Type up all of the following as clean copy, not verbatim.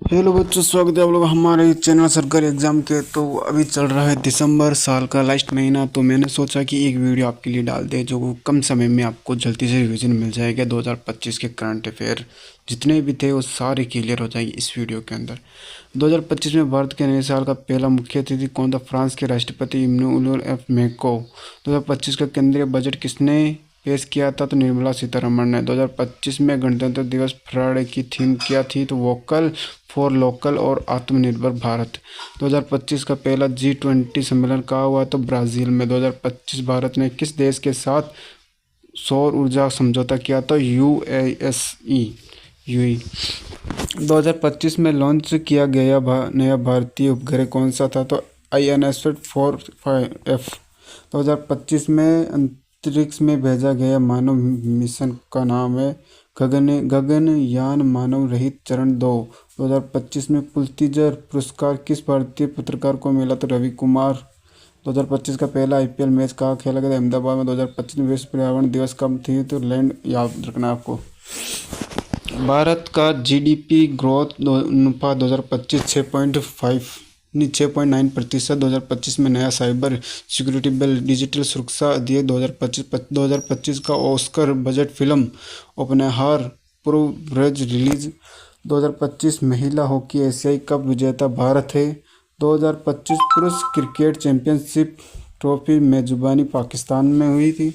Hello बच्चों, स्वागत है आप लोग हमारे चैनल सरकारी एग्ज़ाम के। तो अभी चल रहा है दिसंबर साल का लास्ट महीना, तो मैंने सोचा कि एक वीडियो आपके लिए डाल दे जो कम समय में आपको जल्दी से रिवीजन मिल जाएगा। 2025 के करंट अफेयर जितने भी थे वो सारे क्लियर हो जाएंगे इस वीडियो के अंदर। 2025 में भारत के नए साल का पहला मुख्य अतिथि कौन था? फ्रांस के राष्ट्रपति इमैनुअल एफ मैक्रों। 2025 का केंद्रीय बजट किसने पेश किया था? तो निर्मला सीतारमण ने। 2025 में गणतंत्र दिवस परेड की थीम क्या थी? तो वोकल फॉर लोकल और आत्मनिर्भर भारत। 2025 का पहला G20 सम्मेलन कहाँ हुआ? तो ब्राज़ील में। 2025 भारत ने किस देश के साथ सौर ऊर्जा समझौता किया? तो यूएई। 2025 में लॉन्च किया गया नया भारतीय उपग्रह कौन सा था? तो INS-4F। 2025 में अंतरिक्ष में भेजा गया मानव मिशन का नाम है गगनयान मानव रहित चरण 2। 2025 में पुलित्ज़र पुरस्कार किस भारतीय पत्रकार को मिला? तो रवि कुमार। 2025 का पहला IPL मैच कहाँ खेला गया? अहमदाबाद में। 2025 में विश्व पर्यावरण दिवस कब थी? तो लैंड याद रखना आपको। भारत का GDP ग्रोथ अनुपात 2025 6.9%। 2025 में नया साइबर सिक्योरिटी बिल, डिजिटल सुरक्षा अधिनियम 2025 का ऑस्कर बजट फिल्म ओपेनहाइमर पूर्व रिलीज। 2025 महिला हॉकी एशियाई कप विजेता भारत है। 2025 पुरुष क्रिकेट चैंपियनशिप ट्रॉफी मेजबानी पाकिस्तान में हुई थी।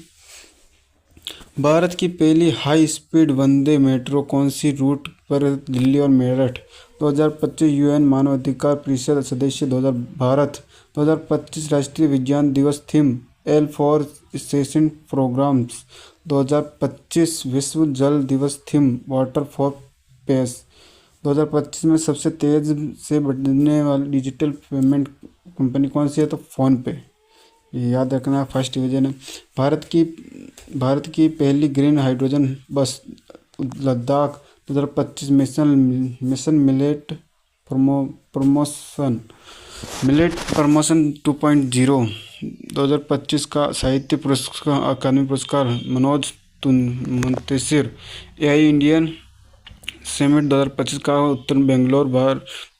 भारत की पहली हाई स्पीड वंदे मेट्रो कौन सी रूट पर? दिल्ली और मेरठ। 2025 UN मानवाधिकार परिषद सदस्य भारत। 2025 राष्ट्रीय विज्ञान दिवस थीम एल फॉर सेशन प्रोग्राम्स। 2025 विश्व जल दिवस थीम वाटर फॉर पीस। 2025 में सबसे तेज से बढ़ने वाली डिजिटल पेमेंट कंपनी कौन सी है? तो फ़ोन पे। ये याद रखना, फर्स्ट डिवीजन है। भारत की पहली ग्रीन हाइड्रोजन बस लद्दाख। 2025 mission millet promotion 2.0। 2025 का साहित्य पुरस्कार अकादमी पुरस्कार Manoj Muntashir. AI Indian summit 2025 का उत्तर बेंगलोर।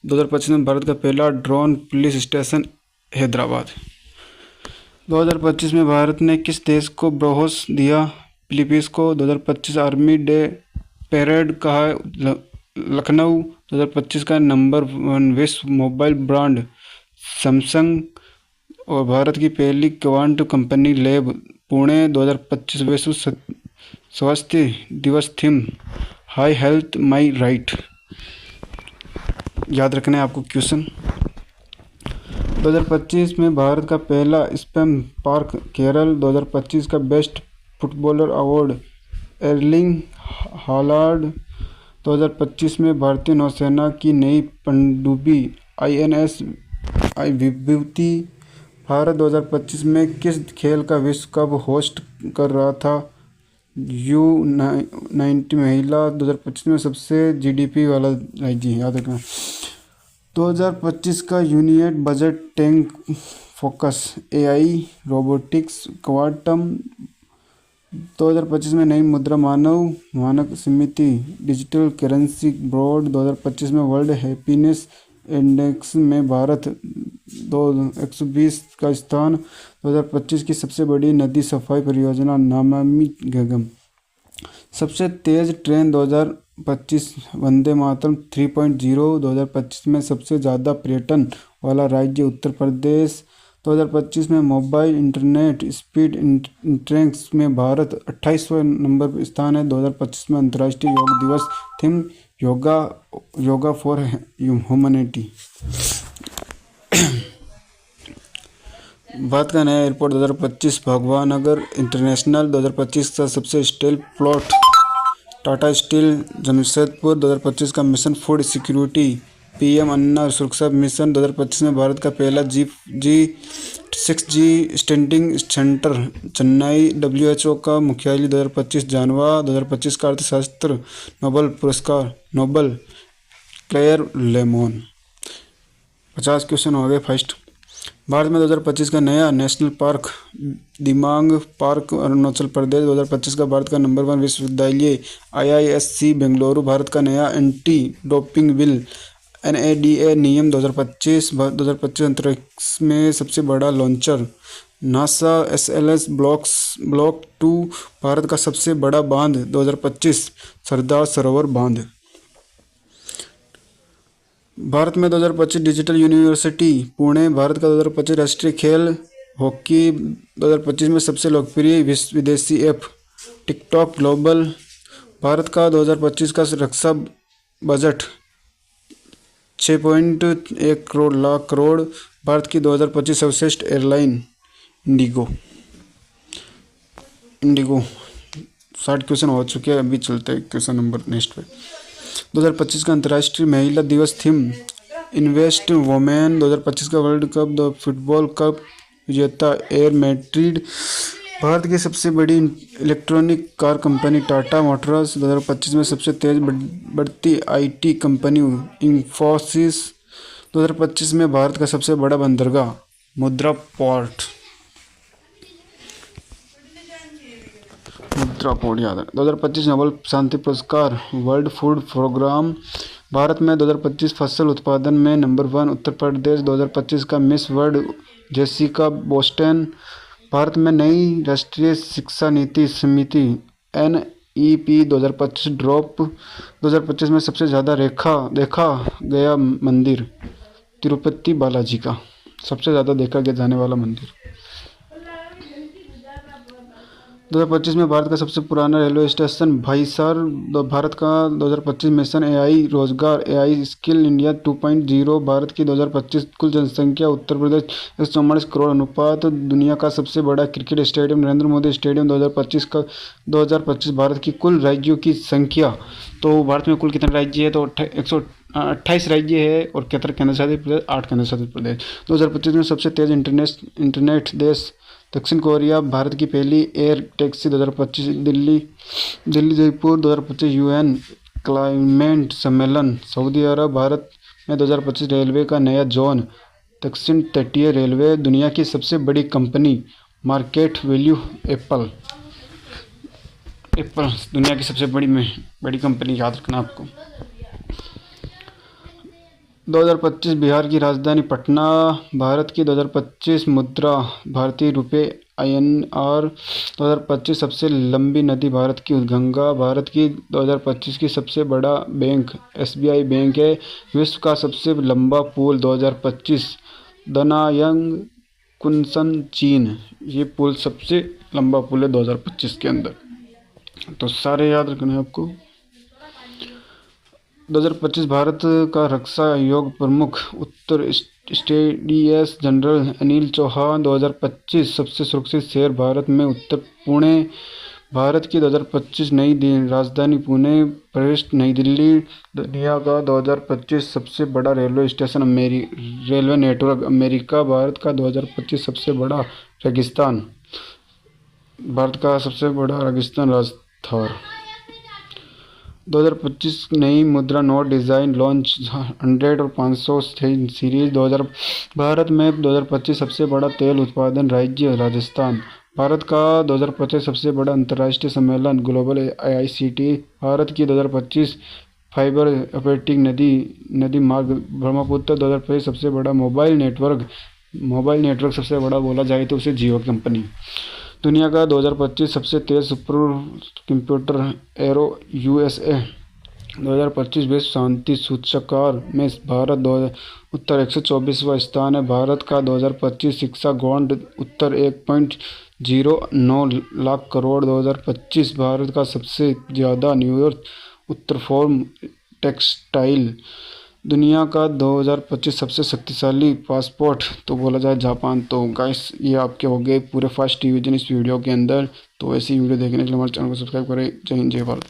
2025 में भारत का पहला ड्रोन पुलिस स्टेशन हैदराबाद। 2025 में भारत ने किस देश को ब्रोहस दिया? फिलीपींस को। 2025 आर्मी डे परेड कहाँ है? लखनऊ। 2025 का नंबर 1 विश्व मोबाइल ब्रांड सैमसंग। और भारत की पहली क्वांट कंपनी लैब पुणे। 2025 विश्व स्वास्थ्य दिवस theme high health my right. याद रखना है आपको क्वेश्चन। 2025 में भारत का पहला स्पैम पार्क केरल। 2025 का best footballer award Erling Haaland. 2025 में भारतीय नौसेना की नई पनडुब्बी INS विभूति। भारत 2025 में किस खेल का विश्व कप होस्ट कर रहा था? U90 महिला। 2025 में सबसे GDP वाला राज्य, याद रखना। 2025 का union budget tech focus AI robotics quantum. 2025 में नई मुद्रा मानक समिति डिजिटल करेंसी बोर्ड। 2025 में वर्ल्ड हैप्पीनेस इंडेक्स में भारत 120 का स्थान। 2025 की सबसे बड़ी नदी सफाई परियोजना नमामि गंगे। सबसे तेज ट्रेन 2025 वंदे मातरम 3.0। 2025 में सबसे ज़्यादा पर्यटन वाला राज्य उत्तर प्रदेश। 2025 में मोबाइल इंटरनेट स्पीड इंडेक्स में भारत 28वें नंबर पर स्थान है। 2025 में अंतर्राष्ट्रीय योग दिवस theme yoga for humanity. Bharat का नया एयरपोर्ट 2025 भगवानगर इंटरनेशनल। 2025 का सबसे steel plot Tata steel Jamshedpur. 2025 का मिशन फूड सिक्योरिटी PM अन्न सुरक्षा मिशन। 2025 में भारत का पहला 6G testing centre Chennai. WHO का मुख्यालय 2025 जानवा। 2025 का अर्थशास्त्र नोबेल पुरस्कार नोबेल क्लेयर लेमोन। 50 क्वेश्चन हो गए। फर्स्ट, भारत में 2025 का नया national park Dibang park Arunachal Pradesh. 2025 का भारत का नंबर 1 विश्वविद्यालय IISc बेंगलुरु। भारत का नया एंटी डोपिंग बिल NADA नियम 2025 अंतरिक्ष में सबसे बड़ा launcher. NASA SLS block 2 Bharat का सबसे बड़ा बांध 2025 सरदार सरोवर बांध। भारत में 2025 डिजिटल यूनिवर्सिटी पुणे। भारत का 2025 राष्ट्रीय खेल हॉकी। 2025 में सबसे लोकप्रिय विदेशी ऐप टिकटॉक ग्लोबल। भारत का 2025 का रक्षा बजट 6.1 लाख करोड़। भारत की 2025 सर्वश्रेष्ठ एयरलाइन इंडिगो। 60 क्वेश्चन हो चुके हैं, अभी चलते हैं क्वेश्चन नंबर नेक्स्ट पे। 2025 का अंतर्राष्ट्रीय महिला दिवस थीम इन्वेस्ट वोमेन। 2025 का वर्ल्ड कप फुटबॉल कप विजेता एयर मैड्रिड। भारत की सबसे बड़ी electronic car company Tata Motors. 2025 में सबसे तेज बढ़ती IT कंपनी इंफोसिस। 2025 में भारत का सबसे बड़ा बंदरगाह मुद्रा पोर्ट याद है। 2025 नोबेल शांति पुरस्कार वर्ल्ड फूड प्रोग्राम। भारत में 2025 फसल उत्पादन में नंबर 1 उत्तर प्रदेश। 2025 का miss world Jessica Boston. Bharat में नई राष्ट्रीय शिक्षा नीति समिति NEP 2025 ड्रॉप। 2025 में सबसे ज़्यादा देखा गया मंदिर तिरुपति बालाजी का सबसे ज़्यादा देखा गया जाने वाला मंदिर। 2025 में भारत का सबसे पुराना रेलवे स्टेशन भाईसर। भारत का 2025 मिशन AI रोजगार AI स्किल इंडिया 2.0। भारत की 2025 कुल जनसंख्या उत्तर प्रदेश 144 करोड़। अनुपात दुनिया का सबसे बड़ा cricket stadium Narendra Modi stadium. 2025 Bharat की कुल राज्यों की संख्या। तो भारत में कुल कितने राज्य है? तो 128 राज्य है और 73 केंद्र शासित प्रदेश, 8 केंद्र शासित प्रदेश। 2025 में सबसे तेज इंटरनेट देश दक्षिण कोरिया। भारत की पहली air taxi 2025 Delhi Jaipur. 2025 UN climate सम्मेलन सऊदी अरब। भारत में 2025 रेलवे का नया जोन दक्षिण तटीय रेलवे। दुनिया की सबसे बड़ी कंपनी मार्केट वैल्यू एप्पल दुनिया की सबसे बड़ी कंपनी याद रखना आपको। 2025 बिहार की राजधानी पटना। भारत की 2025 मुद्रा भारतीय रुपये INR। 2025 सबसे लंबी नदी भारत की गंगा। भारत की 2025 की सबसे बड़ा बैंक SBI बैंक है। विश्व का सबसे लंबा पुल 2025 दनायांग कुनसन चीन। ये पुल सबसे लंबा पुल है 2025 के अंदर, तो सारे याद रखना है आपको। 2025 भारत का रक्षा आयोग प्रमुख उत्तर स्टेडियस जनरल अनिल चौहान। 2025 सबसे सुरक्षित शहर भारत में उत्तर पुणे। भारत की 2025 नई राजधानी पुणे प्रवेश नई दिल्ली। दुनिया का 2025 सबसे बड़ा railway station railway network America. Bharat का 2025 सबसे बड़ा रेगिस्तान राजस्थान। 2025 नई मुद्रा नोट डिज़ाइन लॉन्च 100 और 500 सीरीज। भारत में 2025 सबसे बड़ा तेल उत्पादन राज्य राजस्थान। भारत का 2025 सबसे बड़ा अंतर्राष्ट्रीय सम्मेलन ग्लोबल IICT। भारत की 2025 फाइबर ऑप्टिक नदी मार्ग ब्रह्मपुत्र। 2025 सबसे बड़ा मोबाइल नेटवर्क सबसे बड़ा बोला जाए तो उसे जियो कंपनी। दुनिया का 2025 सबसे तेज सुपर कंप्यूटर एरो USA। 2025 विश्व शांति सूचकांक में भारत उत्तर 124वां स्थान है। भारत का 2025 शिक्षा गौण उत्तर 1.09 लाख करोड़। 2025 भारत का सबसे ज़्यादा न्यूयॉर्क उत्तर फॉर्म टेक्सटाइल। दुनिया का 2025 सबसे शक्तिशाली पासपोर्ट तो बोला जाए जापान। तो गाइस ये आपके हो गए पूरे फर्स्ट डिवीजन इस वीडियो के अंदर। तो ऐसी वीडियो देखने के लिए हमारे चैनल को सब्सक्राइब करें। जय हिंद जय भारत।